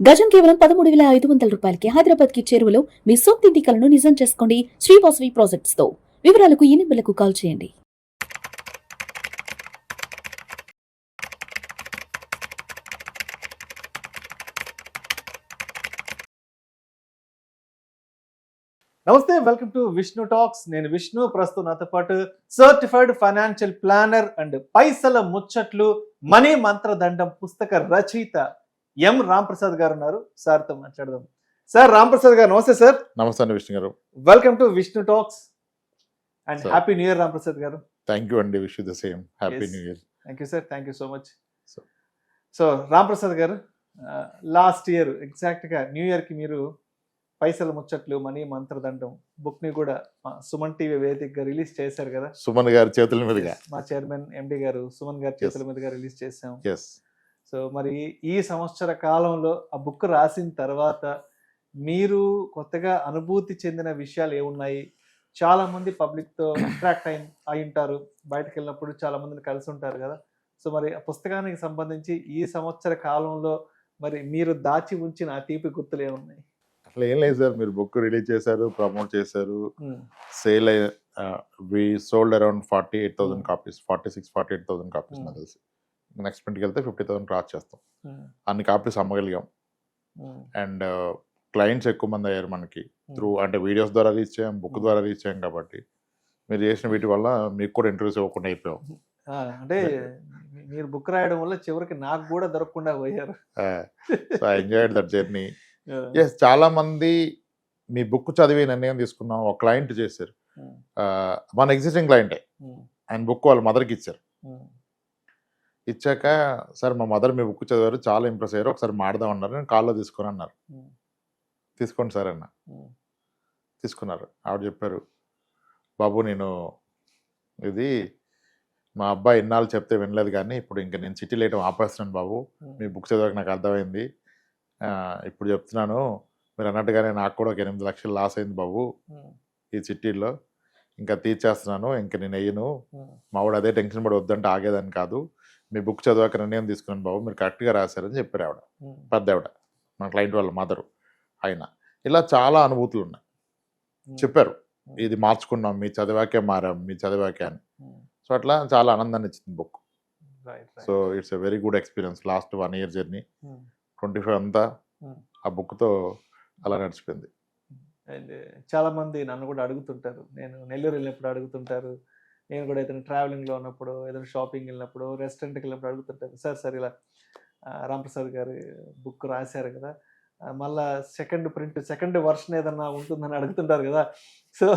గజం కేవలం 13,500 రూపాయలకి హైదరాబాద్ కి చేరువలో మీ సొంతింటి కలను నిజం చేసుకోండి శ్రీవాసవి ప్రాజెక్ట్స్ తో. వివరాలకు ఈ నెంబర్లకు కాల్ చేయండి. నమస్తే, వెల్కమ్ టు విష్ణు టాక్స్. నేను విష్ణు. ప్రస్తుతం నాతో పాటు సర్టిఫైడ్ ఫైనాన్షియల్ ప్లానర్ అండ్ పైసల ముచ్చట్లు మనీ మంత్రదండం పుస్తక రచయిత ఎం రాంప్రసాద్ గారు ఉన్నారు. సార్తో మాట్లాడదాం. సార్ రాంప్రసాద్ గారు నమస్తే. సార్ నమస్తే అండి విష్ణు గారు. Welcome to Vishnu talks and Sir. Happy new year Ramprasad గారు. థ్యాంక్ యూ అండి. Wish the same. Happy new year. Thank you sir, thank you so much. Sir. So Ramprasad గారు, లాస్ట్ ఇయర్ ఎగ్జాక్ట్గా న్యూ ఇయర్కి మీరు పైసల ముచ్చట్లు మనీ మంత్రదండం బుక్ని కూడా సుమన్ టీవీ వేదికగా రిలీజ్ చేశారు కదా. సుమన్ గారి చేతుల మీదుగా. మా చైర్మన్ ఎండి గారు సుమన్ గారి చేతుల మీదుగా రిలీజ్ చేసాం. ఎస్. సో మరి ఈ సంవత్సర కాలంలో ఆ బుక్ రాసిన తర్వాత మీరు కొత్తగా అనుభూతి చెందిన విషయాలు ఏమున్నాయి? చాలా మంది పబ్లిక్తో ఇంటరాక్ట్ అయి ఉంటారు, బయటకు వెళ్ళినప్పుడు చాలా మందిని కలిసి ఉంటారు కదా. సో మరి ఆ పుస్తకానికి సంబంధించి ఈ సంవత్సర కాలంలో మరి మీరు దాచి ఉంచిన ఆ తీపి గుర్తులు ఏమున్నాయి? అట్లా ఏం లేదు సార్. మీరు బుక్ రిలీజ్ చేశారు, ప్రమోట్ చేశారు, sale we sold around 48,000 copies, 48,000 copies నాకు తెలిసి. నెక్స్ట్ ప్రింట్కి వెళ్తే 50,000 క్రాస్ చేస్తాం. అన్ని కాపీస్ అమ్మగలిగాం. అండ్ క్లయింట్స్ ఎక్కువ మంది అయ్యారు మనకి త్రూ, అంటే వీడియోస్ ద్వారా రీచ్ చేయం, బుక్ ద్వారా రీచ్ చేయం. కాబట్టి మీరు చేసిన వీటి వల్ల మీకు కూడా ఇంటర్వ్యూస్ ఇవ్వకుండా అయిపోయాం. అంటే మీరు బుక్ రాయడం వల్ల చివరికి నాకు కూడా దొరకకుండా పోయారు. So I enjoyed that journey. Yes, చాలా మంది మీ బుక్ చదివి నిర్ణయం తీసుకున్నాం. ఒక క్లయింట్ చేశారు, మన ఎగ్జిస్టింగ్ క్లయింటే. ఆయన బుక్ వాళ్ళ మదర్కి ఇచ్చారు. ఇచ్చాక సార్ మా మదర్ మీ బుక్ చదివారు, చాలా ఇంప్రెస్ అయ్యారు, ఒకసారి మాడదాం అన్నారు. నేను కాల్లో తీసుకుని అన్నారు. తీసుకోండి సార్ అన్న. తీసుకున్నారు. ఆవిడ చెప్పారు, బాబు నేను ఇది మా అబ్బాయి ఇన్నాళ్ళు చెప్తే వినలేదు, కానీ ఇప్పుడు ఇంకా నేను చిట్టి లేయటం ఆపేస్తున్నాను బాబు. మీ బుక్ చదివాక నాకు అర్థమైంది. ఇప్పుడు చెప్తున్నాను, మీరు అన్నట్టుగానే నాకు కూడా ఒక 8 లక్షలు లాస్ అయింది బాబు ఈ చిట్టీల్లో. ఇంకా తీర్చేస్తున్నాను, ఇంకా నేను అయ్యను. మావాడు అదే టెన్షన్ పడి వద్దంటే ఆగేదాన్ని కాదు. మీ బుక్ చదివాక నిర్ణయం తీసుకున్నాను బాబు, మీరు కరెక్ట్గా రాశారని చెప్పారు ఆవిడ. పెద్ద ఆవిడ, మన క్లయింట్ వాళ్ళ మదరు. ఆయన ఇలా చాలా అనుభూతులు ఉన్నాయి. చెప్పారు, ఇది మార్చుకున్నాం, మీ చదివాకే మారాం, మీ చదివాకే అని. సో అట్లా చాలా ఆనందాన్ని ఇచ్చింది book. So it's a very good experience. Last 1 year journey, 25 అంతా ఆ బుక్తో అలా నడిచిపోయింది. అండ్ చాలా మంది నన్ను కూడా అడుగుతుంటారు, నేను నెల్లూరు వెళ్ళినప్పుడు అడుగుతుంటారు, నేను కూడా ఏదైనా ట్రావెలింగ్లో ఉన్నప్పుడు, ఏదైనా షాపింగ్ వెళ్ళినప్పుడు, రెస్టారెంట్కి వెళ్ళినప్పుడు అడుగుతుంటారు, సార్ ఇలా రాంప్రసాద్ గారి బుక్ రాశారు కదా, మళ్ళా సెకండ్ వర్షన్ ఏదన్నా ఉంటుందని అడుగుతుంటారు కదా. సో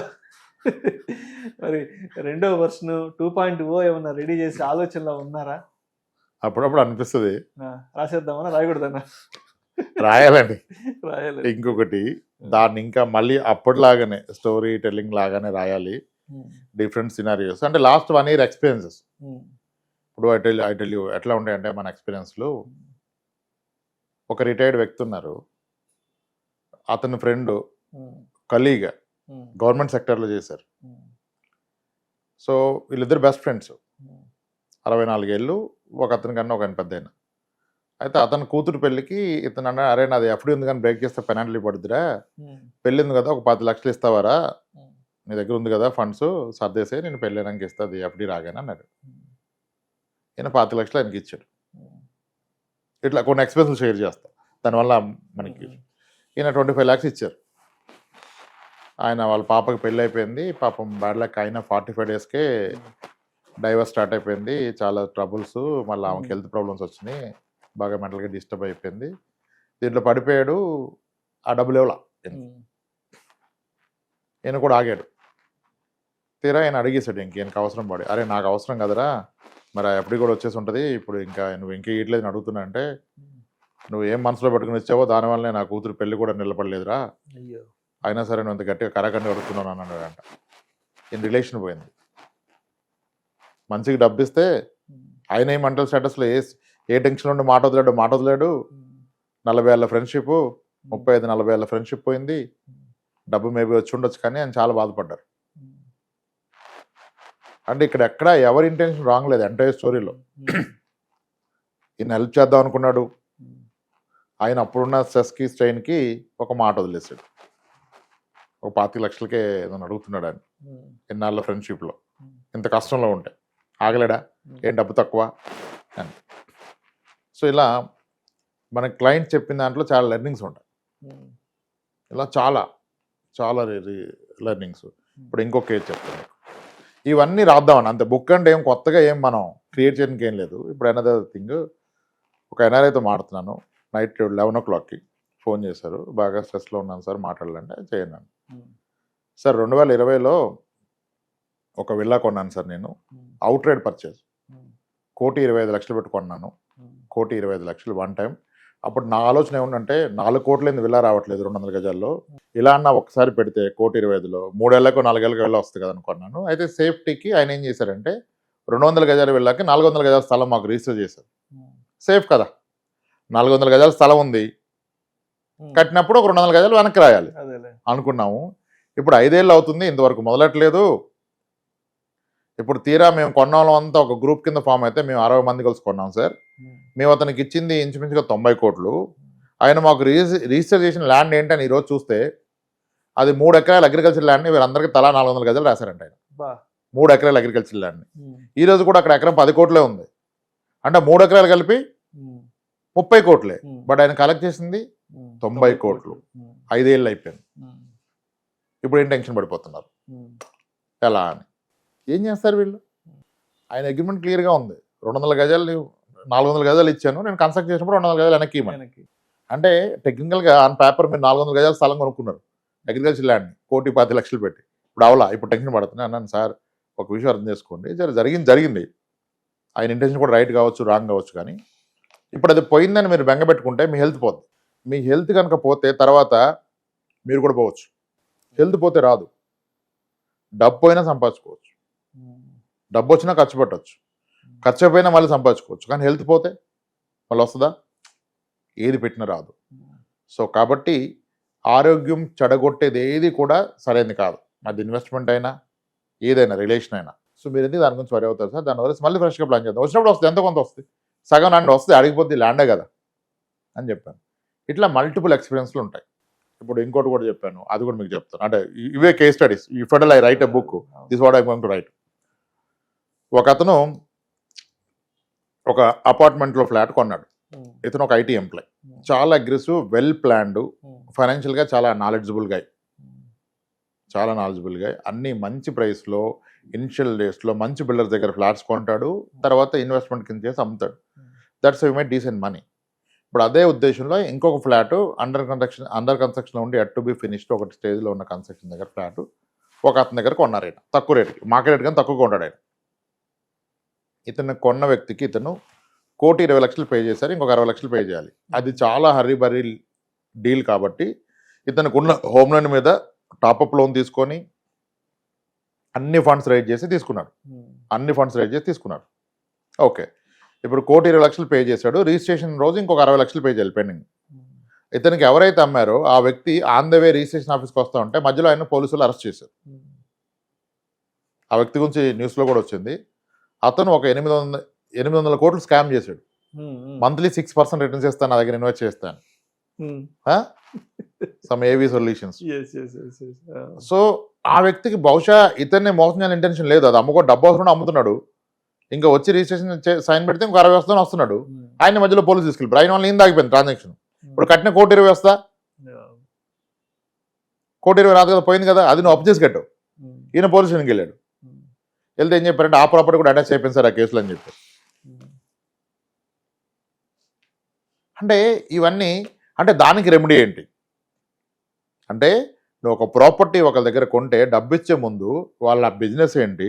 మరి 2వ వర్షన్ 2.0 ఏమన్నా రెడీ చేసి ఆలోచనలో ఉన్నారా? అప్పుడప్పుడు అనిపిస్తుంది, రాసేద్దామన్నా రాయకూడదన్నా? రాయాలండి. రాయాలి. ఇంకొకటి, దాన్ని ఇంకా మళ్ళీ అప్పటిలాగానే స్టోరీ టెల్లింగ్ లాగానే రాయాలి. డిఫరెంట్ సినారియోస్, అంటే లాస్ట్ 1 year ఎక్స్పీరియన్సెస్. ఇప్పుడు ఐ టెల్ యూ ఎట్లా ఉంటాయంటే మన ఎక్స్పీరియన్స్లు. ఒక రిటైర్డ్ వ్యక్తి ఉన్నారు, అతని ఫ్రెండ్ కలీగ్ గవర్నమెంట్ సెక్టర్లో చేశారు. సో వీళ్ళిద్దరు బెస్ట్ ఫ్రెండ్స్. 64 ఏళ్ళు, ఒక అతని కన్నా ఒక ఆయన పెద్ద ఆయన. అయితే అతని కూతురు పెళ్ళికి ఇతను అన్నా, అరే నాది ఎఫ్డీ ఉంది కానీ బ్రేక్ చేస్తే పెనాల్టీ పడుతురా, పెళ్ళి ఉంది కదా ఒక 10 లక్షలు ఇస్తావారా, నీ దగ్గర ఉంది కదా ఫండ్స్, సర్దేసే నేను పెళ్ళడానికి ఇస్తుంది ఎఫ్డీ రాగానే అన్నాడు. ఈయన 10 లక్షలు ఆయనకి ఇచ్చాడు. ఇట్లా కొన్ని ఎక్స్పెన్సులు షేర్ చేస్తా, దానివల్ల మనకి ఈయన 25 lakhs ఇచ్చారు. ఆయన వాళ్ళ పాపకి పెళ్ళి అయిపోయింది, పాపం బ్యాడ్ లక్. ఆయన 45 daysకే డైవర్స్ స్టార్ట్ అయిపోయింది, చాలా ట్రబుల్స్, మళ్ళీ ఆమెకి హెల్త్ ప్రాబ్లమ్స్ వచ్చినాయి, బాగా మెంటల్గా డిస్టర్బ్ అయిపోయింది. దీంట్లో పడిపోయాడు. ఆ డబ్బులు ఇవ్వాల ఈయన కూడా ఆగాడు. తీరా ఆయన అడిగేశాడు, ఇంకేనకు అవసరం పడి, అరే నాకు అవసరం కదరా, మరి ఎప్పటికి కూడా వచ్చేసి ఉంటుంది, ఇప్పుడు ఇంకా నువ్వు ఇంకే ఇట్లేదు అని అడుగుతున్నా అంటే, నువ్వు ఏం మనసులో పెట్టుకుని ఇచ్చావో దానివల్లనే నా కూతురు పెళ్ళి కూడా నిలబడలేదురా, అయినా సరే నువ్వు ఇంత గట్టిగా కరాకండి అడుగుతున్నాను అన్నాడంట. ఈయన రిలేషన్ పోయింది. మంచిగా డబ్బు ఇస్తే ఆయన ఏ మెంటల్ స్టేటస్లో ఏ టెన్షన్ ఉండి మాట వదిలేడు. 40 ఏళ్ళ ఫ్రెండ్షిప్, 35-40 ఏళ్ళ ఫ్రెండ్షిప్ పోయింది. డబ్బు మేబీ వచ్చి ఉండొచ్చు, కానీ ఆయన చాలా బాధపడ్డారు. అంటే ఇక్కడ ఎక్కడ ఎవరి ఇంటెన్షన్ రాంగ్ లేదు ఎంటైర్ స్టోరీలో. ఈయన హెల్ప్ చేద్దాం అనుకున్నాడు, ఆయన అప్పుడున్న స్ట్రెస్కి స్ట్రెయిన్కి ఒక మాట వదిలేసాడు. ఒక 25 లక్షలకే ఏదైనా అడుగుతున్నాడు ఆయన ఎన్నాళ్ళ ఫ్రెండ్షిప్లో, ఇంత కష్టంలో ఉంటే ఆగలేడా, ఏం డబ్బు తక్కువ అని. సో ఇలా మన క్లయింట్ చెప్పిన దాంట్లో చాలా లెర్నింగ్స్ ఉంటాయి. ఇలా చాలా చాలా లెర్నింగ్స్. ఇప్పుడు ఇంకొక కేసు చెప్తాను. ఇవన్నీ రాద్దామని అంతే. బుక్ అంటే ఏం కొత్తగా ఏం మనం క్రియేట్ చేయడానికి ఏం లేదు. ఇప్పుడు అనదర్ థింగ్, ఒక ఎన్ఆర్ఐతో మాడుతున్నాను. నైట్ 11 o'clockకి ఫోన్ చేశారు. బాగా స్ట్రెస్లో ఉన్నాను సార్, మాట్లాడాలంటే చేయను. సార్ 2020లో ఒక విల్లా కొన్నాను సార్ నేను, అవుట్ రైడ్ పర్చేజ్, 1,25,00,000 పెట్టి కొన్నాను. 1,25,00,000 వన్ టైం. అప్పుడు నా ఆలోచన ఏముందంటే 4 కోట్లైంది విల్లా రావట్లేదు 200 గజాల్లో, ఇలా అన్న ఒకసారి పెడితే 1,25,00,000 3 ఏళ్ళకో 4 ఏళ్ళకో వెళ్ళి వస్తుంది కదా అనుకున్నాను. అయితే సేఫ్టీకి ఆయన ఏం చేశారంటే 200 గజాల విల్లాకి 400 గజాల స్థలం మాకు రిజిస్టర్ చేశారు. సేఫ్ కదా, 400 గజాల స్థలం ఉంది, కట్టినప్పుడు ఒక 200 గజాలు వెనక్కి రాయాలి అనుకున్నాము. ఇప్పుడు 5 ఏళ్ళు అవుతుంది, ఇంతవరకు మొదలెట్టలేదు. ఇప్పుడు తీరా మేము కొన్న వాళ్ళం అంతా ఒక గ్రూప్ కింద ఫామ్ అయితే మేము 60 మంది కలిసి కొన్నాం సార్. మేము అతనికి ఇచ్చింది ఇంచుమించుగా 90 కోట్లు. ఆయన మాకు రిజిస్టర్ చేసిన ల్యాండ్ ఏంటని ఈరోజు చూస్తే అది 3 ఎకరాల అగ్రికల్చర్ ల్యాండ్ని వీరందరికీ తలా 400 గజాలు రాశారంట ఆయన. 3 ఎకరాల అగ్రికల్చర్ ల్యాండ్ని ఈ రోజు కూడా అక్కడ ఎకరం 10 కోట్లే ఉంది. అంటే 3 ఎకరాలు కలిపి 30 కోట్లే. బట్ ఆయన కలెక్ట్ చేసింది 90 కోట్లు. 5 ఏళ్ళు అయిపోయింది. ఇప్పుడు ఏం టెన్షన్ పడిపోతున్నారు ఎలా అని. ఏం చేస్తారు వీళ్ళు? ఆయన అగ్రిమెంట్ క్లియర్గా ఉంది. 200 గజాలు 400 గజాలు ఇచ్చాను, నేను కన్స్ట్రక్ట్ చేసినప్పుడు 200 గజాలు వెనక్కి ఇవ్వమని. అంటే టెక్నికల్గా ఆన్ పేపర్ మీరు 400 గజాల స్థలం కొనుక్కున్నారు అగ్రికల్చర్ ల్యాండ్ని 1,25,00,000 పెట్టి. ఇప్పుడు అవలా ఇప్పుడు టెన్షన్ పడుతుంది అన్నాను. సార్ ఒక విషయం అర్థం చేసుకోండి, జరిగింది. ఆయన ఇంటెన్షన్ కూడా రైట్ కావచ్చు, రాంగ్ కావచ్చు, కానీ ఇప్పుడు అది పోయిందని మీరు బెంగపెట్టుకుంటే మీ హెల్త్ పోతుంది. మీ హెల్త్ కనుక పోతే తర్వాత మీరు కూడా పోవచ్చు. హెల్త్ పోతే రాదు. డబ్బు పోయినా సంపాదించుకోవచ్చు, డబ్బు వచ్చినా ఖర్చు పెట్టవచ్చు, ఖర్చు అయిపోయినా మళ్ళీ సంపాదించుకోవచ్చు. కానీ హెల్త్ పోతే మళ్ళీ వస్తుందా? ఏది పెట్టినా రాదు. సో కాబట్టి ఆరోగ్యం చెడగొట్టేది ఏది కూడా సరైనది కాదు. అది ఇన్వెస్ట్మెంట్ అయినా ఏదైనా రిలేషన్ అయినా. సో మీరు ఎందుకు దాని గురించి వరి అవుతారు సార్? దానివల్ల మళ్ళీ ఫ్రెష్గా ప్లాన్ చేద్దాం. వచ్చినప్పుడు వస్తుంది, ఎంత కొంత వస్తుంది, సగం ల్యాండ్ వస్తుంది, అడిగిపోద్ది ల్యాండే కదా అని చెప్పాను. ఇట్లా మల్టిపుల్ ఎక్స్పీరియన్స్లు ఉంటాయి. ఇప్పుడు ఇంకోటి కూడా చెప్పాను, అది కూడా మీకు చెప్తాను. అంటే ఇవే case studies. If I right a book, this what I going to right. ఒక అతను ఒక అపార్ట్మెంట్లో ఫ్లాట్ కొన్నాడు. ఇతను ఒక ఐటీ ఎంప్లాయ్, చాలా అగ్రెసివ్, వెల్ ప్లాన్డ్, ఫైనాన్షియల్గా చాలా నాలెడ్జబుల్ గా, అన్ని మంచి ప్రైస్లో ఇనిషియల్ డేస్లో మంచి బిల్డర్ దగ్గర ఫ్లాట్స్ కొంటాడు, తర్వాత ఇన్వెస్ట్మెంట్ కింద చేసి అమ్ముతాడు. That's how you make decent money. ఇప్పుడు అదే ఉద్దేశంలో ఇంకొక ఫ్లాట్ అండర్ కన్స్ట్రక్షన్ ఉండి ఎట్ టు బి ఫినిష్డ్ ఒక స్టేజ్లో ఉన్న కన్స్ట్రక్షన్ దగ్గర ఫ్లాట్ ఒక అతని దగ్గర కొన్నారు. ఆయన తక్కువ రేటుకి, మార్కెట్ రేట్ కానీ తక్కువగా ఉంటాడు. ఆయన ఇతను కొన్న వ్యక్తికి ఇతను 1,20,00,000 పే చేశారు, ఇంకొక 60 లక్షలు పే చేయాలి. అది చాలా హర్రీ డీల్ కాబట్టి ఇతనికి ఉన్న హోమ్ లోన్ మీద టాపప్ లోన్ తీసుకొని అన్ని ఫండ్స్ రైజ్ చేసి తీసుకున్నాడు. ఓకే, ఇప్పుడు 1,20,00,000 పే చేశాడు. రిజిస్ట్రేషన్ రోజు ఇంకొక 60 లక్షలు పే చేయాలి పెండింగ్. ఇతనికి ఎవరైతే అమ్మారో ఆ వ్యక్తి ఆన్ ద వే రిజిస్ట్రేషన్ ఆఫీస్కి వస్తూ ఉంటే మధ్యలో ఆయన పోలీసులు అరెస్ట్ చేశారు. ఆ వ్యక్తి గురించి న్యూస్లో కూడా వచ్చింది. అతను ఒక 800 కోట్లు స్కామ్ చేశాడు. మంత్లీ 6% రిటర్న్స్ ఇస్తాను, నా దగ్గర ఇన్వెస్ట్ చేస్తాను, సమ్ ఏవీ సొల్యూషన్స్. సో ఆ వ్యక్తికి బహుశా ఇతన్ని మోసం చేయాలని ఇంటెన్షన్ లేదు. అది అమ్ముకో డబ్బు అవసరం అమ్ముతున్నాడు. ఇంకా వచ్చి రిజిస్ట్రేషన్ సైన్ పెడితే ఇంకో 60 వస్తాను వస్తున్నాడు. ఆయన మధ్యలో పోలీసు తీసుకెళ్ళి ఆయన వాళ్ళు ఏం ఆగిపోయింది ట్రాన్సాక్షన్. ఇప్పుడు కట్టిన 1,20,00,000 వస్తా, 1,20,00,000 రాదు కదా, పోయింది కదా, అది నువ్వు అప్పు చేసి కట్టావు. ఈయన పోలీస్ స్టేషన్కి వెళ్ళాడు. వెళ్తే ఏం చెప్పారంటే ఆ ప్రాపర్టీ కూడా అటాచ్ అయిపోయింది సార్ ఆ కేసులో అని చెప్పారు. అంటే ఇవన్నీ అంటే దానికి రెమెడీ ఏంటి అంటే, నువ్వు ఒక ప్రాపర్టీ ఒకరి దగ్గర కొంటే డబ్బు ఇచ్చే ముందు వాళ్ళ బిజినెస్ ఏంటి,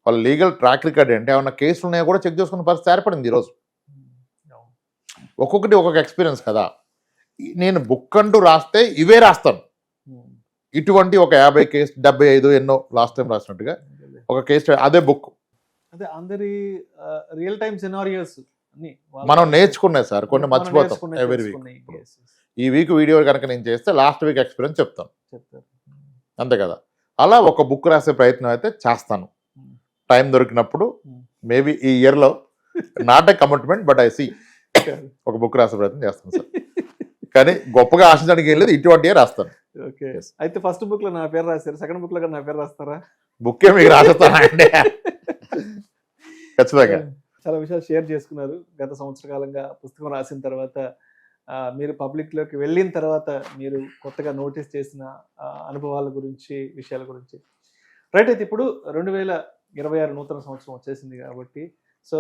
వాళ్ళ లీగల్ ట్రాక్ రికార్డ్ ఏంటి, ఏమన్నా కేసులు ఉన్నాయో కూడా చెక్ చేసుకున్న పరిస్థితి ఏర్పడింది ఈరోజు. ఒక్కొక్కటి ఒక్కొక్క ఎక్స్పీరియన్స్ కదా. నేను బుక్ అంటూ రాస్తే ఇవే రాస్తాను. ఇటువంటి ఒక 50 కేసు 75 ఎన్నో లాస్ట్ టైం రాసినట్టుగా ఒక కేసు, అదే బుక్. అదే అందరి రియల్ టైమ్ సినారియోస్ మనం నేర్చుకున్నాయి సార్, కొన్ని మర్చిపోతాం ఎవరి వీక్. ఈ వీక్ వీడియో కనుక నేను చేస్తే లాస్ట్ వీక్ ఎక్స్పీరియన్స్ చెప్తాను, అంతే కదా. అలా ఒక బుక్ రాసే ప్రయత్నం అయితే చేస్తాను టైం దొరికినప్పుడు. మేబీ ఈ ఇయర్లో not a commitment, but I see ఒక బుక్ రాసే ప్రయత్నం చేస్తాను సార్. కానీ గొప్పగా ఆశించడానికి ఏం లేదు, ఇటువంటివే రాస్తాను. ఓకే. Yes. అయితే ఫస్ట్ బుక్ లో నా పేరు రాశారు, సెకండ్ బుక్ లో కూడా నా పేరు రాస్తారా? బుక్కే మీకు రాసేస్తానండి ఖచ్చితంగా. చాలా విషయాలు షేర్ చేసుకున్నారు. గత సంవత్సర కాలంగా పుస్తకం రాసిన తర్వాత మీరు పబ్లిక్ లోకి వెళ్ళిన తర్వాత మీరు కొత్తగా నోటీస్ చేసిన అనుభవాల గురించి, విషయాల గురించి. రైట్. అయితే ఇప్పుడు 2026 నూతన సంవత్సరం వచ్చేసింది కాబట్టి, సో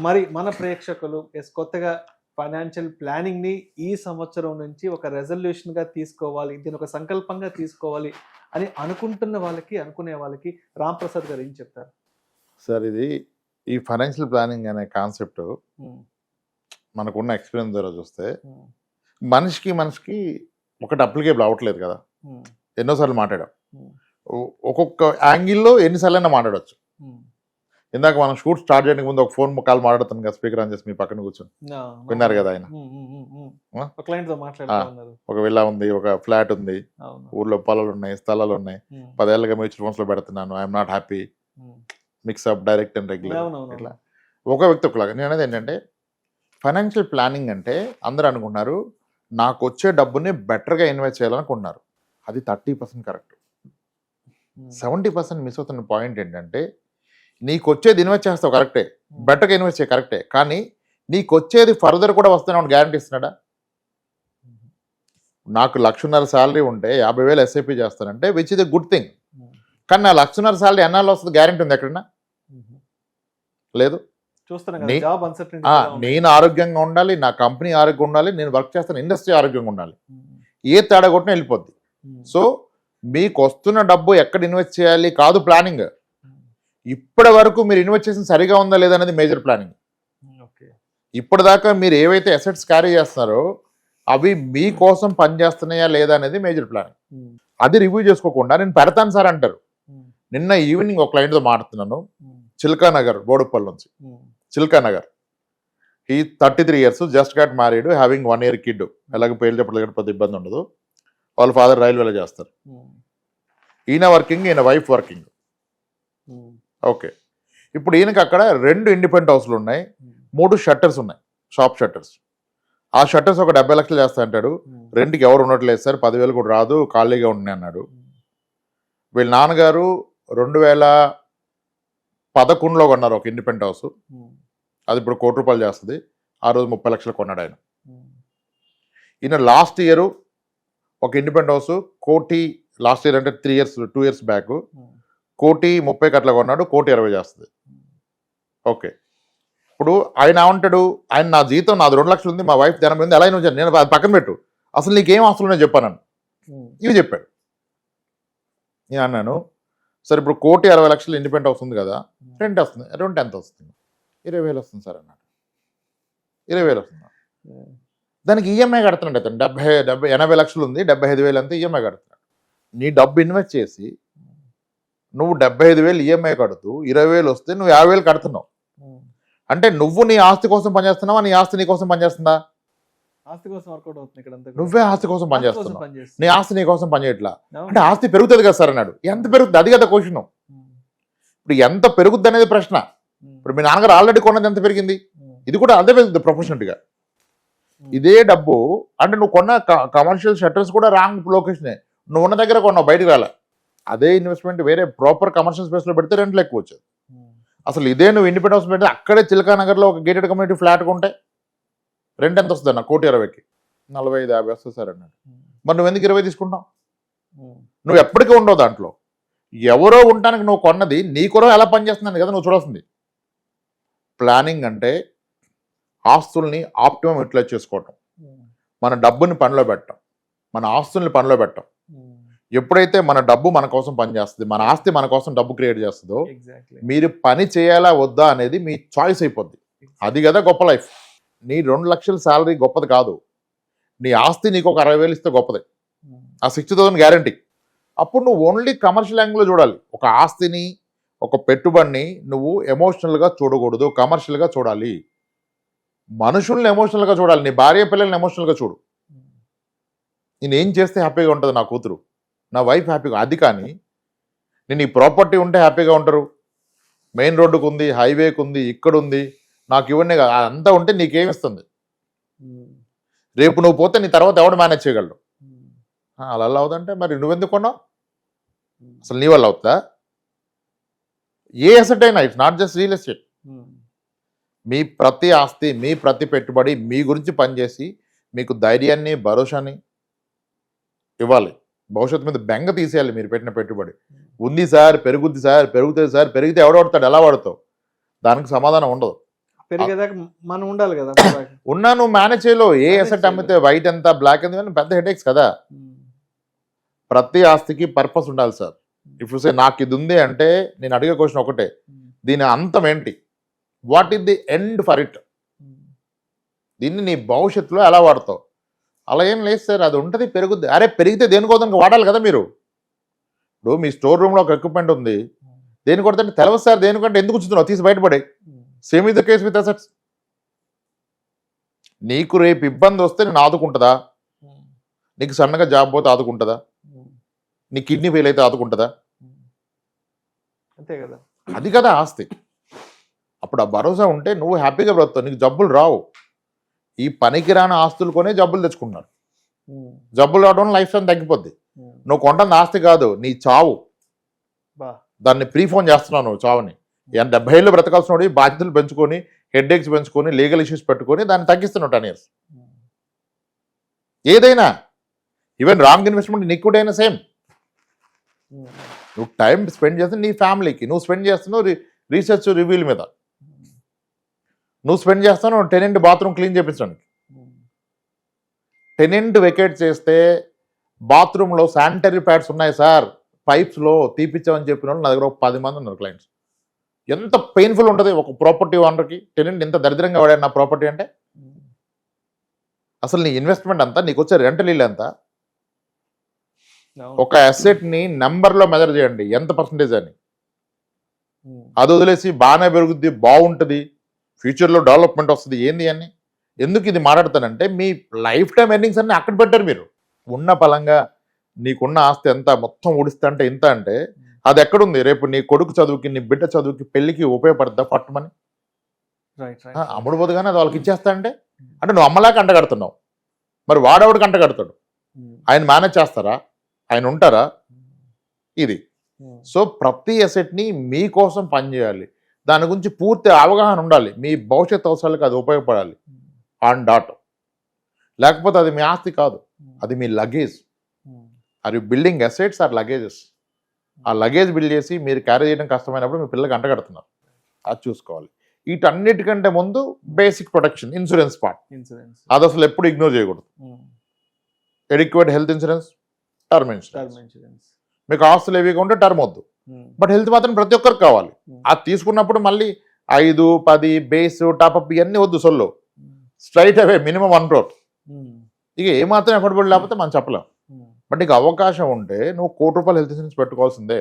మరి మన ప్రేక్షకులు కొత్తగా ఫైనాన్షియల్ ప్లానింగ్ ని ఈ సంవత్సరం నుంచి ఒక రెజల్యూషన్ గా తీసుకోవాలి, దీని ఒక సంకల్పంగా తీసుకోవాలి అని అనుకుంటున్న వాళ్ళకి, అనుకునే వాళ్ళకి రామ్ ప్రసాద్ గారు ఏం చెప్తారు? సార్, ఇది ఈ ఫైనాన్షియల్ ప్లానింగ్ అనే కాన్సెప్ట్ మనకున్న ఎక్స్పీరియన్స్ ద్వారా చూస్తే మనిషికి ఒకటి అప్లికేబుల్ అవ్వట్లేదు కదా. ఎన్నోసార్లు మాట్లాడాం, ఒక్కొక్క యాంగిల్లో ఎన్నిసార్లైనా మాట్లాడవచ్చు. ఇందాక మనం షూట్ స్టార్ట్ చేయడానికి ముందు ఒక ఫోన్ కాల్ మాట్లాడుతాను కదా, స్పీకర్ ఆన్ చేసి మీ పక్కన కూర్చొని విన్నారు కదా ఆయన. ఒక విల్లా ఉంది, ఒక ఫ్లాట్ ఉంది, ఊర్లో పొలాలు ఉన్నాయి, స్థలాలు ఉన్నాయి, 10 ఏళ్ళుగా మ్యూచువల్ ఫండ్స్ లో పెడుతున్నాను, I'm not happy, mix-up, direct and regular, ఇట్లా ఒక వ్యక్తి ఒకలాగా. నేను అనేది ఏంటంటే, ఫైనాన్షియల్ ప్లానింగ్ అంటే అందరూ అనుకుంటున్నారు నాకు వచ్చే డబ్బుని బెటర్గా ఇన్వెస్ట్ చేయాలనుకుంటున్నారు. అది 30% కరెక్ట్. 70% మిస్ అవుతున్న పాయింట్ ఏంటంటే, నీకు వచ్చేది ఇన్వెస్ట్ చేస్తావు కరెక్టే, బెటర్గా ఇన్వెస్ట్ చేయ కరెక్టే, కానీ నీకు వచ్చేది ఫర్దర్ కూడా వస్తున్నావు గ్యారంటీ ఇస్తున్నాడా? నాకు 1,50,000 శాలరీ ఉంటే 50,000 ఎస్ఐపి చేస్తానంటే which is a good thing. కానీ నా 1,50,000 శాలరీ ఎన్నాళ్ళు వస్తుంది గ్యారంటీ ఉంది ఎక్కడన్నా? లేదు. నేను ఆరోగ్యంగా ఉండాలి, నా కంపెనీ ఆరోగ్యంగా ఉండాలి, నేను వర్క్ చేస్తాను ఇండస్ట్రీ ఆరోగ్యంగా ఉండాలి. ఏ తేడా కొట్టినా వెళ్ళిపోద్ది. సో మీకు వస్తున్న డబ్బు ఎక్కడ ఇన్వెస్ట్ చేయాలి కాదు ప్లానింగ్. ఇప్పటి వరకు మీరు ఇన్వెస్ట్ చేసిన సరిగా ఉందా లేదా అనేది మేజర్ ప్లానింగ్. ఇప్పటిదాకా మీరు ఏవైతే అసెట్స్ క్యారీ చేస్తున్నారో అవి మీకోసం పనిచేస్తున్నాయా లేదా అనేది మేజర్ ప్లానింగ్. అది రివ్యూ చేసుకోకుండా నేను పెడతాను సార్ అంటారు. నిన్న ఈవినింగ్ ఒక క్లయింట్తో మాట్లాడుతున్నాను, చిల్కా నగర్, బోడుప్పల్ నుంచి. చిల్కా నగర్, ఈ 33 years, just got married, having 1 year kid. ఎలాగో పేర్లు చెప్పలేదు, పెద్ద ఇబ్బంది ఉండదు. వాళ్ళ ఫాదర్ రైల్వేలో చేస్తారు. ఈయన వర్కింగ్, ఈయన వైఫ్ వర్కింగ్. ఓకే. ఇప్పుడు ఈయనకి అక్కడ 2 ఇండిపెండెంట్ హౌస్లు ఉన్నాయి, 3 షట్టర్స్ ఉన్నాయి, షాప్ షట్టర్స్. ఆ షట్టర్స్ ఒక 70 లక్షలు చేస్తా అంటాడు. రెంట్కి ఎవరు ఉండట్లేదు సార్, 10,000 కూడా రాదు, ఖాళీగా ఉన్నాయి అన్నాడు. వీళ్ళ నాన్నగారు 2011లో కొన్నారు ఒక ఇండిపెండెంట్ హౌస్. అది ఇప్పుడు 1 కోటి రూపాయలు చేస్తుంది. ఆ రోజు 30 లక్షలు కొన్నాడు ఆయన. ఈయన లాస్ట్ ఇయర్ ఒక ఇండిపెండెంట్ హౌస్ 1 కోటి, లాస్ట్ ఇయర్ అంటే 2 years బ్యాక్ 1,30,00,000 అట్లా కొన్నాడు, 1,20,00,000 చేస్తుంది. ఓకే. ఇప్పుడు ఆయన ఏమంటాడు, ఆయన నా జీతం నాది 2 లక్షలు ఉంది, మా వైఫ్ 80 ఉంది, ఎలా అయినా నేను అది పక్కన పెట్టు, అసలు నీకేం అవసరం నేను చెప్పాను. ఇవి చెప్పాడు. నేను అన్నాను, సార్ ఇప్పుడు 1,60,00,000 ఇండిపెండెంట్ హౌస్ ఉంది కదా, రెంట్ వస్తుంది, రెంట్ ఎంత వస్తుంది? 20,000 వస్తుంది సార్ అన్నాడు. 20,000 వస్తుంది. దానికి ఈఎంఐ కడుతున్నాడు అతను. 80 లక్షలు ఉంది, 75,000 అంతా ఈఎంఐ కడుతున్నాడు. నీ డబ్బు ఇన్వెస్ట్ చేసి నువ్వు 75,000 ఈఎంఐ కడుతూ 20,000 వస్తే నువ్వు 50,000 కడుతున్నావు. అంటే నువ్వు నీ ఆస్తి కోసం పనిచేస్తున్నావా, నీ ఆస్తి నీ కోసం పనిచేస్తుందా? ఆస్తి కోసం వర్కౌట్ అవుతుంది ఇక్కడ. నువ్వే ఆస్తి కోసం పనిచేస్తున్నావు, నీ ఆస్తి నీ కోసం పనిచేయట్లా. అంటే ఆస్తి పెరుగుతుంది కదా సార్ అన్నాడు. ఎంత పెరుగుతుంది? అది కదా క్వశ్చన్. ఇప్పుడు ఎంత పెరుగుద్ది అనేది ప్రశ్న. ఇప్పుడు మీ నాన్నగారు ఆల్రెడీ కొన్నది ఎంత పెరిగింది, ఇది కూడా అదే పెరుగుతుంది ప్రొఫెషనల్గా. ఇదే డబ్బు అంటే నువ్వు కొన్న కమర్షియల్ షట్టర్స్ కూడా రాంగ్ లొకేషనే, నువ్వు ఉన్న దగ్గర కొన్నావు, బయటకు రాలే. అదే ఇన్వెస్ట్మెంట్ వేరే ప్రాపర్ కమర్షియల్ స్పేస్లో పెడితే రెంట్లు ఎక్కువ వచ్చేది. అసలు ఇదే నువ్వు ఇండిపెండెంట్ హౌస్ పెడితే అక్కడే చిల్కా నగర్లో ఒక గేటెడ్ కమ్యూనిటీ ఫ్లాట్ కొంటే రెంట్ ఎంత వస్తుంది అన్న? 1,20,00,000కి 45-50 వస్తుంది సార్ అన్నాడు. మరి నువ్వు ఎందుకు 20 తీసుకుంటావు? నువ్వు ఎప్పటికీ ఉండవు దాంట్లో. ఎవరో ఉండటానికి నువ్వు కొన్నది నీ కొరకు ఎలా పనిచేస్తుందని కదా నువ్వు చూడాల్సింది. ప్లానింగ్ అంటే ఆస్తుల్ని ఆప్టిమం యూటిలైజ్ చేసుకోవటం, మన డబ్బుని పనిలో పెట్టడం, మన ఆస్తుల్ని పనిలో పెట్టడం. ఎప్పుడైతే మన డబ్బు మన కోసం పనిచేస్తుంది, మన ఆస్తి మన కోసం డబ్బు క్రియేట్ చేస్తుందో, మీరు పని చేయాలా వద్దా అనేది మీ చాయిస్ అయిపోద్ది. అది కదా గొప్ప లైఫ్. నీ 2 లక్షల శాలరీ గొప్పది కాదు, నీ ఆస్తి నీకు ఒక 60,000 ఇస్తే గొప్పది. ఆ 60,000 గ్యారంటీ. అప్పుడు నువ్వు ఓన్లీ కమర్షియల్ యాంగిల్లో చూడాలి. ఒక ఆస్తిని, ఒక పెట్టుబడిని నువ్వు ఎమోషనల్గా చూడకూడదు, కమర్షియల్గా చూడాలి. మనుషుల్ని ఎమోషనల్గా చూడాలి. నీ భార్య పిల్లల్ని ఎమోషనల్గా చూడు. నేను ఏం చేస్తే హ్యాపీగా ఉంటుంది నా కూతురు, నా వైఫ్ హ్యాపీగా, అది. కానీ నేను ఈ ప్రాపర్టీ ఉంటే హ్యాపీగా ఉంటారు, మెయిన్ రోడ్డుకు ఉంది, హైవేకి ఉంది, ఇక్కడ ఉంది, నాకు ఇవన్నీ అంతా ఉంటే నీకేమిస్తుంది? రేపు నువ్వు పోతే నీ తర్వాత ఎవడు మేనేజ్ చేయగలడు? అలా అవుతుందంటే మరి నువ్వెందుకు కొన్నావు? అసలు నీ వల్ల అవుతుందా? ఏ అసెట్ అయినా, it's not just real estate. మీ ప్రతి ఆస్తి, మీ ప్రతి పెట్టుబడి మీ గురించి పనిచేసి మీకు ధైర్యాన్ని, భరోసాని ఇవ్వాలి. భవిష్యత్తు మీద బెంగ తీసేయాలి. మీరు పెట్టిన పెట్టుబడి ఉంది సార్, పెరుగుద్ది సార్, పెరుగుతుంది సార్, పెరిగితే ఎవడు వాడతాడు, ఎలా వాడతావు? దానికి సమాధానం ఉండదు. పెరిగేదాకా మనం ఉండాలి కదా. ఉన్నా నువ్వు మేనేజ్ చేయలో. ఏ అసెట్ అమ్మితే వైట్ ఎంత, బ్లాక్ ఎంత, పెద్ద హెడేక్స్ కదా. ప్రతి ఆస్తికి పర్పస్ ఉండాలి సార్. ఇఫ్ యూ సే నాకు ఇది ఉంది అంటే నేను అడిగే క్వశ్చన్ ఒకటే, దీని అంతం ఏంటి? What is the end for it? దీన్ని నీ భవిష్యత్తులో ఎలా వాడతావు? అలా ఏం లేదు సార్, అది ఉంటుంది, పెరుగుద్ది. అరే పెరిగితే దేనికోదానికి వాడాలి కదా మీరు. ఇప్పుడు మీ స్టోర్ రూమ్లో ఒక ఎక్విప్మెంట్ ఉంది, దేని కొడితే తెలవదు సార్, దేనికంటే ఎందుకు ఉంచుతున్నావు, తీసి బయటపడే. Same is the case with assets. నీకు రేపు ఇబ్బంది వస్తే నేను ఆదుకుంటుందా? నీకు సన్నగా జాబ్ పోతే ఆదుకుంటుందా? నీ కిడ్నీ ఫెయిల్ అయితే ఆదుకుంటుందా? అంతే కదా. అది కదా ఆస్తి. అప్పుడు ఆ భరోసా ఉంటే నువ్వు హ్యాపీగా బ్రతుకుతావు, నీకు జబ్బులు రావు. ఈ పనికిరాని ఆస్తులు కొనే జబ్బులు తెచ్చుకున్నారు. జబ్బులు రావడం లైఫ్ టైం తగ్గిపోద్ది. నువ్వు కొంటుంది ఆస్తి కాదు, నీ చావు. దాన్ని ప్రీఫోన్ చేస్తున్నావు నువ్వు చావుని. 70 ఏళ్ళు బ్రతకాల్సిన వాడి బాధ్యతలు పెంచుకొని, హెడ్ఏక్స్ పెంచుకొని, లీగల్ ఇష్యూస్ పెట్టుకొని దాన్ని తగ్గిస్తున్నావు 10 years. ఏదైనా ఈవెన్ రాంగ్ ఇన్వెస్ట్మెంట్ నీకు కూడా అయినా సేమ్. నువ్వు టైం స్పెండ్ చేస్తే నీ ఫ్యామిలీకి, నువ్వు స్పెండ్ చేస్తున్నావు రీసెర్చ్ రివ్యూల మీద, నువ్వు స్పెండ్ చేస్తావు టెనెంట్ బాత్రూమ్ క్లీన్ చేయించడానికి. టెనెంట్ వెకేట్ చేస్తే బాత్రూంలో శానిటరీ ప్యాడ్స్ ఉన్నాయి సార్, పైప్స్లో తీపిచ్చామని చెప్పిన వాళ్ళు నా దగ్గర ఒక 10 మంది ఉన్నారు క్లయింట్స్. ఎంత పెయిన్ఫుల్ ఉంటుంది ఒక ప్రాపర్టీ ఓనర్కి. టెనెంట్ ఎంత దరిద్రంగా వాడాడు నా ప్రాపర్టీ అంటే. అసలు నీ ఇన్వెస్ట్మెంట్ అంతా, నీకు వచ్చే రెంటల్ ఇల్లు ఎంత? ఒక అసెట్ని నెంబర్లో మెజర్ చేయండి ఎంత పర్సంటేజ్ అని. అది వదిలేసి బాగానే పెరుగుద్ది, బాగుంటుంది, ఫ్యూచర్లో డెవలప్మెంట్ వస్తుంది ఏంది అని ఎందుకు ఇది మాట్లాడతానంటే, మీ లైఫ్ టైం ఎర్నింగ్స్ అన్ని అక్కడ పెట్టారు మీరు. ఉన్న పలంగా నీకున్న ఆస్తి ఎంత మొత్తం ఊడిస్తే అంటే ఇంత అంటే అది ఎక్కడుంది? రేపు నీ కొడుకు చదువుకి, నీ బిడ్డ చదువుకి, పెళ్లికి ఉపయోగపడుతుందా? పట్టుమని అమ్ముడు పోదు కానీ అది వాళ్ళకి ఇచ్చేస్తా అంటే నువ్వు అమ్మలాగా అంటగడుతున్నావు. మరి వాడేవాడికి అంటగడతాడు. ఆయన మేనేజ్ చేస్తారా? ఆయన ఉంటారా? ఇది. సో ప్రతి అసెట్ని మీకోసం పనిచేయాలి, దాని గురించి పూర్తి అవగాహన ఉండాలి, మీ భవిష్యత్ అవసరాలకు అది ఉపయోగపడాలి ఆన్ డాట్. లేకపోతే అది మీ ఆస్తి కాదు, అది మీ luggage. Are you building assets or luggages? ఆ లగేజ్ బిల్డ్ చేసి మీరు క్యారీ చేయడం కష్టమైనప్పుడు మీ పిల్లలకి అంటగడుతున్నారు. అది చూసుకోవాలి. వీటన్నిటికంటే ముందు బేసిక్ ప్రొటెక్షన్, ఇన్సూరెన్స్ పార్ట్. అది అసలు ఎప్పుడు ఇగ్నోర్ చేయకూడదు. Adequate health insurance, term insurance. మీకు ఆస్తులు ఏవిగా ఉంటే టర్మ్ వద్దు, బట్ హెల్త్ మాత్రం ప్రతి ఒక్కరికి కావాలి. అది తీసుకున్నప్పుడు మళ్ళీ 5, 10 బేస్ టాప్అప్ ఇవన్నీ వద్దు. సొల్లు స్ట్రైట్ అవే మినిమం 1 crore. ఇక ఏమాత్రం ఎఫర్డబుల్ లేకపోతే మనం చెప్పలేం. బట్ నీకు అవకాశం ఉంటే నువ్వు ₹1 హెల్త్ ఇన్సూరెన్స్ పెట్టుకోవాల్సిందే.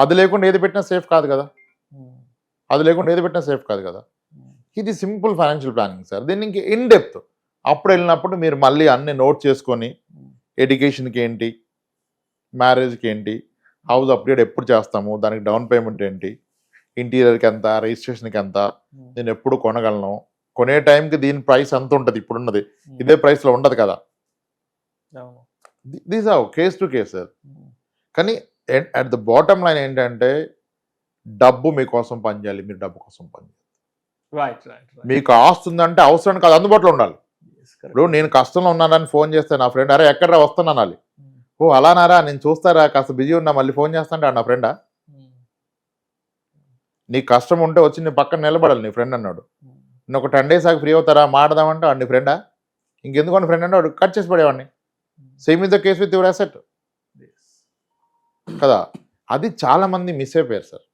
అది లేకుండా ఏది పెట్టినా సేఫ్ కాదు కదా. ఇది సింపుల్ ఫైనాన్షియల్ ప్లానింగ్ సార్. దీన్ని ఇంక ఇన్ డెప్త్ అప్పుడు వెళ్ళినప్పుడు మీరు మళ్ళీ అన్ని నోట్ చేసుకొని, ఎడ్యుకేషన్కి ఏంటి, మ్యారేజ్కి ఏంటి, హౌస్ అప్గ్రేడ్ ఎప్పుడు చేస్తాము, దానికి డౌన్ పేమెంట్ ఏంటి, ఇంటీరియర్కి ఎంత, రిజిస్ట్రేషన్కి ఎంత, నేను ఎప్పుడు కొనగలను, కొనే టైంకి దీని ప్రైస్ ఎంత ఉంటుంది, ఇప్పుడున్నది ఇదే ప్రైస్లో ఉండదు కదా. These are case to case sir. కానీ అట్ ద బాటమ్ లైన్ ఏంటంటే డబ్బు మీకోసం పనిచేయాలి, మీరు డబ్బు కోసం పనిచేయాలి. మీకు ఆస్తుందంటే అవసరానికి అది అందుబాటులో ఉండాలి. ఇప్పుడు నేను కష్టంలో ఉన్నానని ఫోన్ చేస్తే నా ఫ్రెండ్, అరే ఎక్కడరా వస్తాను అనాలి. ఓ అలానారా, నేను చూస్తారా, కాస్త బిజీ ఉన్నా మళ్ళీ ఫోన్ చేస్తాంటే నా ఫ్రెండా? నీకు కష్టం ఉంటే వచ్చి నీ పక్కన నిలబడాలి నీ ఫ్రెండ్ అన్నాడు. నేను ఒక 10 days ఆగి ఫ్రీ అవుతారా మాడదామంటే వాడు నీ ఫ్రెండా? ఇంకెందుకు ఫ్రెండ్ అంటే వాడు కట్ చేసి పడేవాడిని. Same is the case with your asset కదా. అది చాలా మంది మిస్ అయిపోయారు సార్.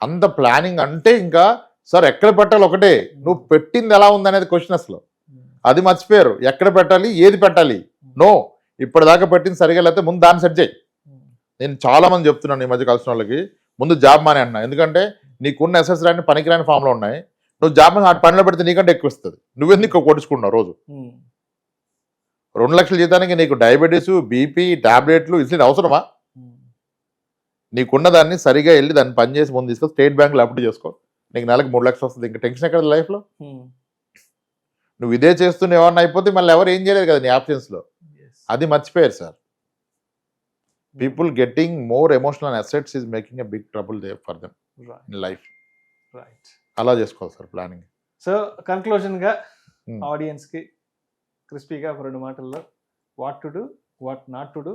అంత ప్లానింగ్ అంటే ఇంకా సార్ ఎక్కడ పెట్టాలి ఒకటే, నువ్వు పెట్టింది ఎలా ఉంది అనేది క్వశ్చన్ అసలు అది మర్చిపోయారు. ఎక్కడ పెట్టాలి, ఏది పెట్టాలి, నో ఇప్పటిదాకా పెట్టింది సరిగా లేకపోతే ముందు దాన్ని సెట్ చేయి. నేను చాలా మంది చెప్తున్నాను ఈ మధ్య కలిసిన వాళ్ళకి, ముందు జాబ్ మానే అన్నా. ఎందుకంటే నీకున్న అసెట్స్ రాని పనికిరాని ఫామ్లో ఉన్నాయి. నువ్వు జాబ్ ఆ పనిలో పెడితే నీకంటే ఎక్కువ ఇస్తుంది. నువ్వెందుకు కొట్టించుకున్నావు రోజు 2 లక్షల జీతానికి నీకు డయాబెటీస్, బీపీ, టాబ్లెట్లు ఇట్లా అవసరమా? నీకున్న దాన్ని సరిగా వెళ్ళి దాన్ని పని చేసి ముందు తీసుకో, స్టేట్ బ్యాంకులో అప్లై చేసుకో, నీకు నెలకు 3 లక్షలు వస్తుంది. ఇంకా టెన్షన్ ఎక్కడ లైఫ్లో? నువ్వు ఇదే చేస్తున్న ఏమన్నా అయిపోతే మళ్ళీ ఎవరు ఏం చేయలేదు కదా నీ ఆప్షన్స్లో. అది మర్చిపోయారు sir. People getting more emotional assets is making a big trouble they for them in life. Right. అలా చేసుకోవాలి సార్ ప్లానింగ్. సో కన్క్లూజన్గా ఆడియన్స్కి క్రిస్పీగా ఒక 2 మాటల్లో what to do, what not to do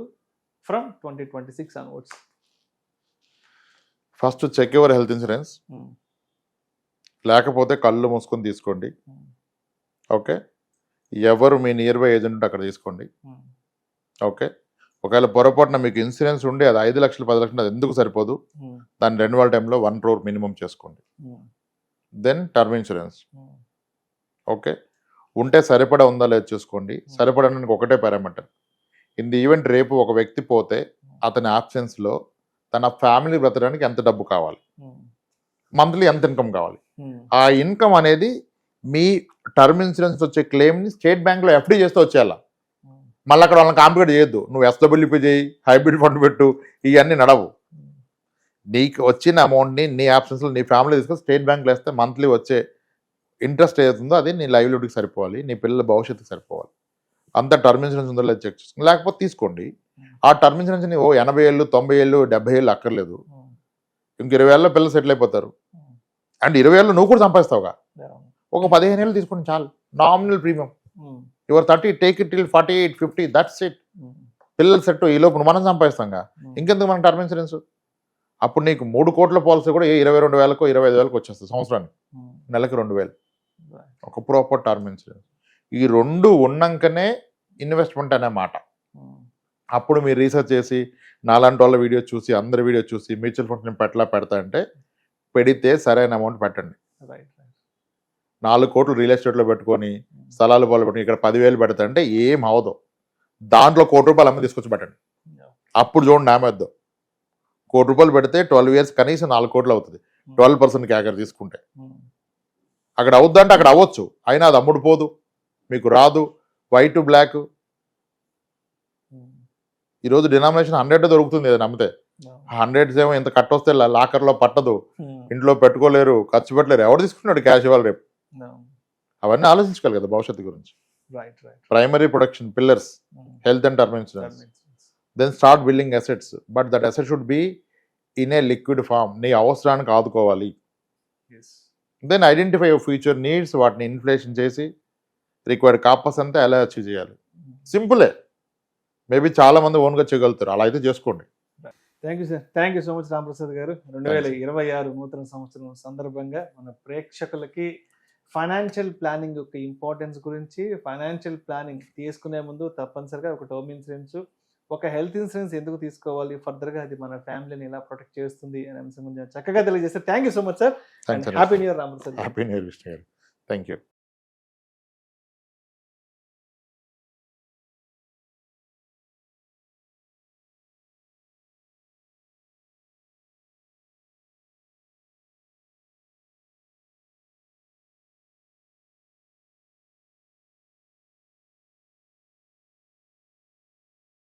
from 2026 onwards. First check your health insurance. లేకపోతే కళ్ళు మూసుకొని తీసుకోండి. ఓకే. ఎవరు మీ నియర్ బై ఏజెంట్ ఉంటే అక్కడ తీసుకోండి. ఓకే. ఒకవేళ పొరపాటున మీకు ఇన్సూరెన్స్ ఉండి అది 5 లక్షలు 10 లక్షలు అది ఎందుకు సరిపోదు, దాన్ని రెన్యువల్ టైంలో 1 crore మినిమం చేసుకోండి. Then term insurance. ఓకే. ఉంటే సరిపడా ఉందా లేదు చూసుకోండి. సరిపడడానికి ఒకటే పారామీటర్. ఇన్ ది ఈవెంట్ రేపు ఒక వ్యక్తి పోతే అతని ఆప్షన్స్లో తన ఫ్యామిలీ బ్రతకడానికి ఎంత డబ్బు కావాలి, మంత్లీ ఎంత ఇన్కమ్ కావాలి, ఆ ఇన్కమ్ అనేది మీ టర్మ్ ఇన్సూరెన్స్ వచ్చే క్లెయిమ్ని స్టేట్ బ్యాంక్లో ఎఫ్డీ చేస్తే వచ్చేయాల. మళ్ళీ అక్కడ వాళ్ళని కాంప్లికేట్ చేయొద్దు. నువ్వు ఎస్డబ్ల్యూపీ చేయి, హైబ్రిడ్ ఫండ్ పెట్టు, ఇవన్నీ నడవు. నీకు వచ్చిన అమౌంట్ని నీ ఆప్షన్స్లో నీ ఫ్యామిలీ తీసుకొని స్టేట్ బ్యాంక్లో వేస్తే మంత్లీ వచ్చే ఇంట్రెస్ట్ ఏదైతుందో అది నీ లైవ్లీహుడ్కి సరిపోవాలి, నీ పిల్లల భవిష్యత్తుకి సరిపోవాలి. అంత టర్మ్ ఇన్సూరెన్స్ ఉందో లేదు చెక్ చేసుకోండి. లేకపోతే తీసుకోండి. ఆ టర్మ్ ఇన్సూరెన్స్ని 80 ఏళ్ళు 90 ఏళ్ళు 70 ఏళ్ళు అక్కర్లేదు. ఇంక 20 ఏళ్ళలో పిల్లలు సెటిల్ అయిపోతారు. అండ్ 20 ఏళ్ళు నువ్వు కూడా సంపాదిస్తావుగా. ఒక 15 ఏళ్ళు తీసుకోండి చాలు. Nominal premium. Your 30 take it till 48 50 that's it. పిల్లలు సెట్ ఈ లోపు మనం సంపాదిస్తాంగా, ఇంకెందుకు మనకు టర్మ్ ఇన్సూరెన్స్. అప్పుడు నీకు 3 కోట్ల పాలసీ కూడా 22,000కో 25,000కో వచ్చేస్తుంది సంవత్సరానికి. నెలకి 2,000. ఒక ప్రాపర్ టర్మ్ ఇన్సూరెన్స్. ఈ 2 ఉన్నాకనే ఇన్వెస్ట్మెంట్ అనే మాట. అప్పుడు మీరు రీసెర్చ్ చేసి నాలాంటి వాళ్ళ వీడియో చూసి అందరి వీడియో చూసి మ్యూచువల్ ఫండ్స్ నేను పెడతా అంటే పెడితే సరైన అమౌంట్ పెట్టండి. 4 కోట్లు రియల్ ఎస్టేట్లో పెట్టుకొని స్థలాలు పాలు పెట్టుకుని ఇక్కడ 10,000 పెడతా అంటే ఏం అవదు. దాంట్లో ₹1 అమ్మ తీసుకొచ్చి పెట్టండి. అప్పుడు చూడండి నామేద్దాం. ₹1 పెడితే 12 years కనీసం 4 కోట్లు అవుతుంది. 12% క్యాకర్ తీసుకుంటే అక్కడ అవుద్దంటే అక్కడ అవ్వచ్చు. అయినా అది అమ్ముడు పోదు, మీకు రాదు. White to black. ఈరోజు డినామినేషన్ 100 దొరుకుతుంది ఏదైనా నమ్మితే. 100 ఏమో ఇంత కట్టొస్తే లాకర్లో పట్టదు, ఇంట్లో పెట్టుకోలేరు, ఖర్చు పెట్టలేరు. ఎవరు తీసుకున్నాడు క్యాష్ ఇవ్వాలి రేపు? అవన్నీ ఆలోచించుకోవాలి కదా భవిష్యత్తు గురించి. Primary protection pillars health and term insurance. Then start building assets. But that asset should be in a liquid form. నీ అవసరానికి ఆదుకోవాలి. Then identify your future needs. వాటిని ఇన్ఫ్లేషన్ చేసి రిక్వైర్డ్ కాపస్ అంతా ఎలా అచీవ్ చేయాలి. సింపులే. మేబీ చాలా మంది ఓన్గా చేయగలుగుతారు. అలా అయితే చేసుకోండి. Thank you sir. Thank you so much Ramprasad గారు. 2026 నూతన సంవత్సరం సందర్భంగా మన ప్రేక్షకులకి ఫైనాన్షియల్ ప్లానింగ్ యొక్క ఇంపార్టెన్స్ గురించి, ఫైనాన్షియల్ ప్లానింగ్ తీసుకునే ముందు తప్పనిసరిగా ఒక టర్మ్ ఇన్సూరెన్స్, ఒక హెల్త్ ఇన్సూరెన్స్ ఎందుకు తీసుకోవాలి, ఫర్దర్గా అది మన ఫ్యామిలీని ఎలా ప్రొటెక్ట్ చేస్తుంది అనే అంశం గురించి చక్కగా తెలియజేస్తారు. Thank you so much sir. Happy new year Ramprasad. Happy new year Vishnu గారు. Thank you.